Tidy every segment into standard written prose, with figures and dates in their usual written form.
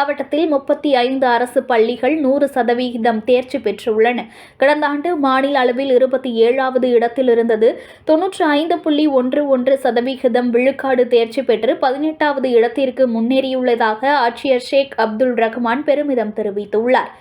மாவட்டத்தில் 35 அரசு பள்ளிகள் 100% தேர்ச்சி பெற்றுள்ளன. கடந்த ஆண்டு மாநில அளவில் 27வது இடத்தில் இருந்தது. 95.11% விழுக்காடு தேர்ச்சி பெற்று 18வது இடத்திற்கு முன்னேறியுள்ளதாக ஆட்சியர் ஷேக் அப்துல் ரஹ்மான் பெருமிதம் தெரிவித்துள்ளார்.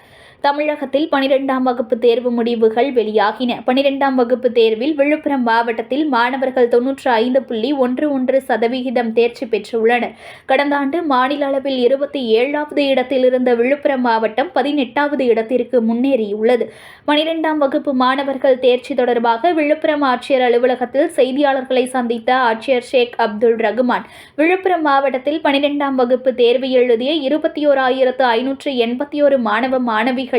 தமிழகத்தில் 12ஆம் வகுப்பு தேர்வு முடிவுகள் வெளியாகின. 12ஆம் வகுப்பு தேர்வில் விழுப்புரம் மாவட்டத்தில் மாணவர்கள் 95.11% தேர்ச்சி பெற்றுள்ளனர். கடந்த ஆண்டு மாநில அளவில் 27வது இடத்தில் இருந்த விழுப்புரம் மாவட்டம் 18வது இடத்திற்கு முன்னேறியுள்ளது. 12ஆம் வகுப்பு மாணவர்கள் தேர்ச்சி தொடர்பாக விழுப்புரம் ஆட்சியர் அலுவலகத்தில் செய்தியாளர்களை சந்தித்த ஆட்சியர் ஷேக் அப்துல் ரஹ்மான், விழுப்புரம் மாவட்டத்தில் 12ஆம் வகுப்பு தேர்வு எழுதிய 21,581 மாணவ மாணவிகளில்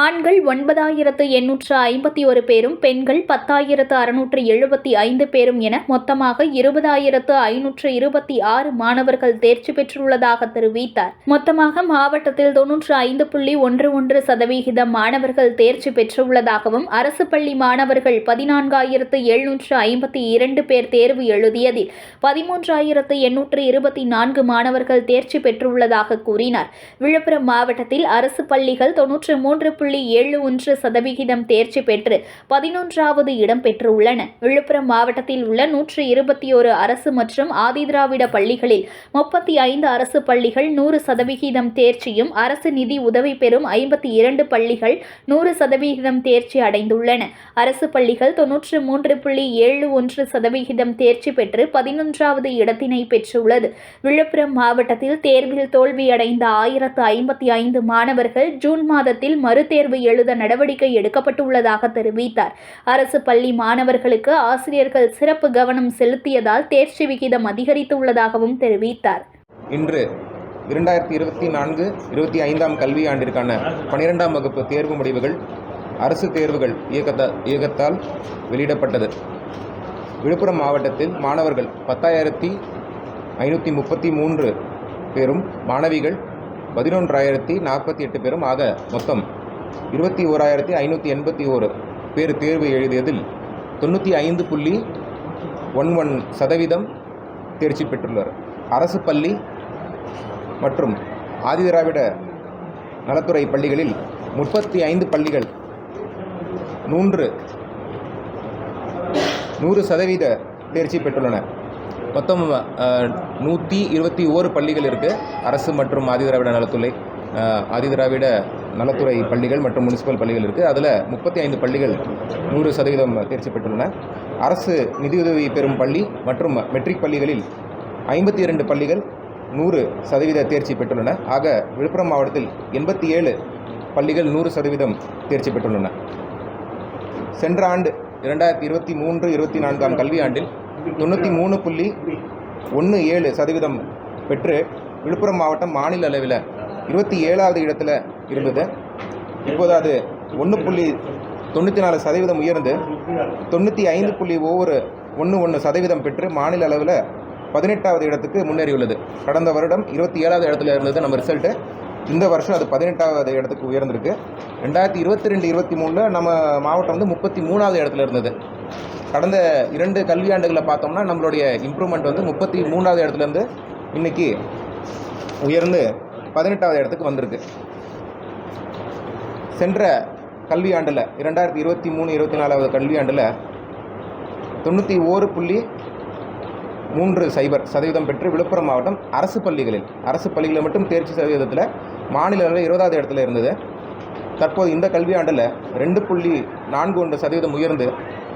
ஆண்கள் 9,851 பேரும், பெண்கள் 10,675 பேரும் என மொத்தமாக 20,526 மாணவர்கள் தேர்ச்சி பெற்றுள்ளதாக தெரிவித்தார். மொத்தமாக மாவட்டத்தில் 95.11% மாணவர்கள் தேர்ச்சி பெற்றுள்ளதாகவும், அரசு பள்ளி மாணவர்கள் 14,752 பேர் தேர்வு எழுதியதில் 13,824 மாணவர்கள் தேர்ச்சி பெற்றுள்ளதாக கூறினார். விழுப்புரம் மாவட்டத்தில் அரசு பள்ளிகள் 93.71% தேர்ச்சி பெற்று 11வது இடம் பெற்றுள்ளன. விழுப்புரம் மாவட்டத்தில் உள்ள 121 அரசு மற்றும் ஆதிதிராவிட பள்ளிகளில் 35 அரசு பள்ளிகள் 100% தேர்ச்சியும், அரசு நிதி உதவி பெறும் 52 பள்ளிகள் 100% தேர்ச்சி அடைந்துள்ளன. அரசு பள்ளிகள் 93.71% தேர்ச்சி பெற்று 11வது இடத்தினை பெற்றுள்ளது. விழுப்புரம் மாவட்டத்தில் தேர்வில் தோல்வியடைந்த 1055 மாணவர்கள் ஜூன் மாதத்தில் மறுதேர்வு எழுத நடவடிக்கை எடுக்கப்பட்டுள்ளதாக தெரிவித்தார். அரசு பள்ளி மாணவர்களுக்கு ஆசிரியர்கள் சிறப்பு கவனம் செலுத்தியதால் தேர்ச்சி விகிதம் அதிகரித்துள்ளதாகவும் தெரிவித்தார். இன்று 2024-25ஆம் கல்வியாண்டிற்கான 12ஆம் வகுப்பு தேர்வு முடிவுகள் அரசு தேர்வுகள் இயக்கத்தால் வெளியிடப்பட்டது. விழுப்புரம் மாவட்டத்தில் மாணவர்கள் 10,533 பேரும், மாணவிகள் 11,048 பேரும் ஆக மொத்தம் 21,581 பேர் தேர்வு எழுதியதில் 95.11% தேர்ச்சி பெற்றுள்ளனர். அரசு பள்ளி மற்றும் ஆதிதிராவிட நலத்துறை பள்ளிகளில் 35 பள்ளிகள் 100% தேர்ச்சி பெற்றுள்ளன. மொத்தம் 121 பள்ளிகள் இருக்குது. அரசு மற்றும் ஆதிதிராவிட நலத்துறை பள்ளிகள் மற்றும் முனிசிபல் பள்ளிகள் இருக்குது. அதில் 35 பள்ளிகள் 100% தேர்ச்சி பெற்றுள்ளன. அரசு நிதியுதவி பெறும் பள்ளி மற்றும் மெட்ரிக் பள்ளிகளில் 52 பள்ளிகள் 100% தேர்ச்சி பெற்றுள்ளன. ஆக விழுப்புரம் மாவட்டத்தில் 87 பள்ளிகள் 100% தேர்ச்சி பெற்றுள்ளன. சென்ற ஆண்டு 2023-24ஆம் கல்வியாண்டில் 93.17% பெற்று விழுப்புரம் மாவட்டம் மாநில அளவில் 27வது இடத்துல இருந்தது. இப்போது அது 1.94% உயர்ந்து 95.11% பெற்று மாநில அளவில் 18வது இடத்துக்கு முன்னேறியுள்ளது. கடந்த வருடம் 27வது இடத்துல இருந்தது நம்ம ரிசல்ட்டு. இந்த வருஷம் அது 18வது இடத்துக்கு உயர்ந்திருக்கு. 2022-23 நம்ம மாவட்டம் வந்து 33வது இடத்துல இருந்தது. கடந்த 2 கல்வியாண்டுகளில் பார்த்தோம்னா நம்மளுடைய இம்ப்ரூவ்மெண்ட் வந்து 33வது இடத்துலேருந்து இன்றைக்கி உயர்ந்து 18வது இடத்துக்கு வந்திருக்கு. சென்ற கல்வியாண்டில் 2023-24வது கல்வியாண்டில் 91.30% பெற்று விழுப்புரம் மாவட்டம் அரசு பள்ளிகளில் மட்டும் தேர்ச்சி சதவீதத்தில் மாநில அளவில் 20வது இடத்துல இருந்தது. தற்போது இந்த கல்வியாண்டில் 2.41% உயர்ந்து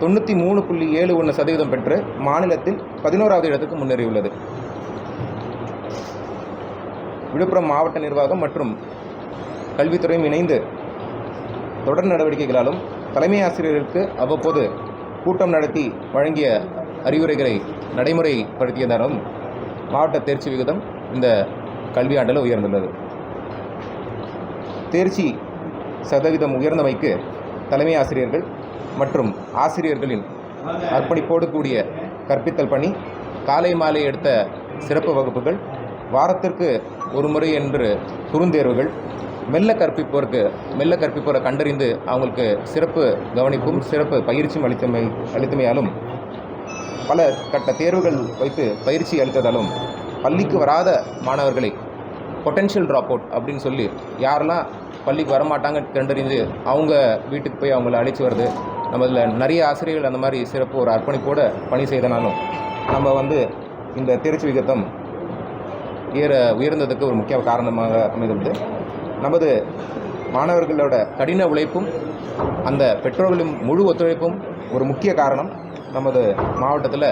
93.71% பெற்று மாநிலத்தில் 11வது இடத்துக்கு முன்னேறியுள்ளது. விழுப்புரம் மாவட்ட நிர்வாகம் மற்றும் கல்வித்துறையும் இணைந்து தொடர் நடவடிக்கைகளாலும் தலைமை ஆசிரியர்களுக்கு அவ்வப்போது கூட்டம் நடத்தி வழங்கிய அறிவுரைகளை நடைமுறைப்படுத்தியதாலும் மாவட்ட தேர்ச்சி விகிதம் இந்த கல்வியாண்டில் உயர்ந்துள்ளது. தேர்ச்சி சதவீதம் உயர்ந்தமைக்கு தலைமை ஆசிரியர்கள் மற்றும் ஆசிரியர்களின் அர்ப்பணிப்போடு கூடிய கற்பித்தல் பணி, காலை மாலை எடுத்த சிறப்பு வகுப்புகள், வாரத்திற்கு ஒரு முறை என்று குறுந்தேர்வுகள், மெல்ல கற்பிப்போரை கண்டறிந்து அவங்களுக்கு சிறப்பு கவனிப்பும் சிறப்பு பயிற்சியும் அளித்தமையாலும், பல கட்ட தேர்வுகள் வைத்து பயிற்சி அளித்ததாலும் பள்ளிக்கு வராத மாணவர்களை பொட்டென்ஷியல் ட்ராப் அவுட் அப்படின்னு சொல்லி யாரெல்லாம் பள்ளிக்கு வரமாட்டாங்கன்னு கண்டறிஞ்சு அவங்க வீட்டுக்கு போய் அவங்கள அழைச்சி வருது. நம்ம இதில் நிறைய ஆசிரியர்கள் அந்த மாதிரி சிறப்பு ஒரு அர்ப்பணிப்போடு பணி செய்தனாலும் நம்ம இந்த தேர்ச்சி விகிதம் உயர்ந்ததுக்கு ஒரு முக்கிய காரணமாக அமைந்துள்ளது. நமது மாணவர்களோட கடின உழைப்பும் அந்த பெற்றோர்களின் முழு ஒத்துழைப்பும் ஒரு முக்கிய காரணம். நமது மாவட்டத்தில்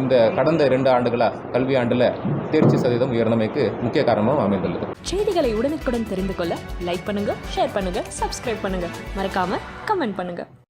இந்த கடந்த 2 ஆண்டுகளாக கல்வி ஆண்டில் தேர்ச்சி சதவீதம் உயர்ந்தமைக்கு முக்கிய காரணமும் அமைந்துள்ளது. செய்திகளை உடனுக்குடன் தெரிந்து கொள்ள லைக் பண்ணுங்க, ஷேர் பண்ணுங்க, சப்ஸ்கிரைப் பண்ணுங்க, மறக்காம கமெண்ட் பண்ணுங்க.